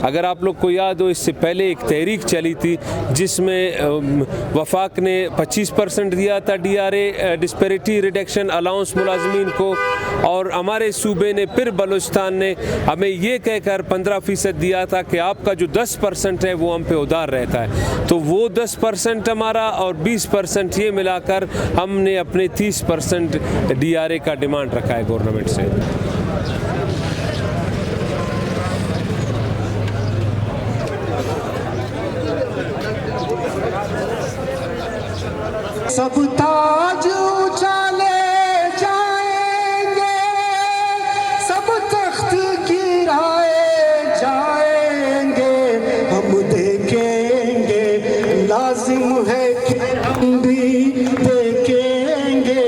अगर आप लोग को याद हो, इससे पहले एक तहरीक चली थी जिसमें वफाक ने 25% दिया था DRA डिस्पैरिटी रिडक्शन अलाउंस मुलाजमीन को, और हमारे सूबे ने फिर बलूचिस्तान ने हमें ये कहकर 15% दिया था कि आपका जो 10% है वो हम पे उधार रहता है। तो वो 10% हमारा और 20% ये मिलाकर हमने अपने 30% DRA का डिमांड रखा है गवर्नमेंट से। सब ताज उछाले जाएंगे, सब तख्त गिराए जाएंगे, हम देखेंगे लाजिम है कि हम भी देखेंगे।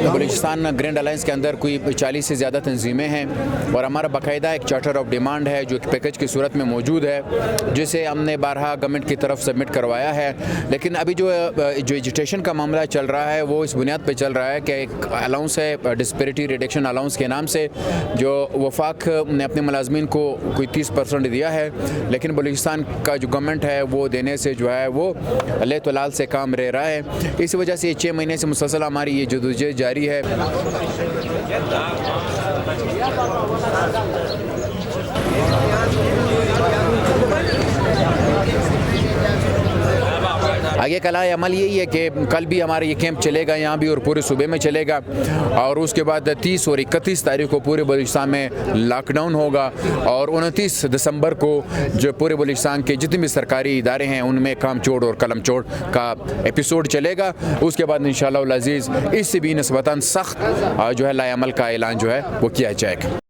बलूचिस्तान ग्रैंड अलायंस के अंदर कोई 40 से ज़्यादा तंजीमें हैं और हमारा बाकायदा एक चार्टर ऑफ डिमांड है जो एक पैकेज की सूरत में मौजूद है, जिसे हमने बारहा गवर्नमेंट की तरफ सबमिट करवाया है। लेकिन अभी जो एजुटेशन का मामला चल रहा है वो इस बुनियाद पे चल रहा है कि एक अलाउंस है डिस्पैरिटी रिडक्शन अलाउंस के नाम से, जो वफाक ने अपने मुलाजमीन को कोई 30% दिया है, लेकिन बलूचिस्तान का जो गवर्नमेंट है वो देने से जो है वो ले तो लाल से काम रह रहा है। इस वजह से 6 महीने से मुसलसल हमारी ये जदोजहद जारी है। आगे कल अमल यही है कि कल भी हमारा ये कैंप चलेगा यहाँ भी और पूरे सूबे में चलेगा, और उसके बाद 30 और 31 तारीख को पूरे बलूचिस्तान में लॉकडाउन होगा, और 29 दिसंबर को जो पूरे बलूचिस्तान के जितने भी सरकारी इदारे हैं उनमें काम चोड़ और कलम चोड़ का एपिसोड चलेगा। उसके बाद इंशाअल्लाह अज़ीज़ इससे भी निस्बतन सख्त जो है लाएअमल का ऐलान जो है वो किया जाएगा।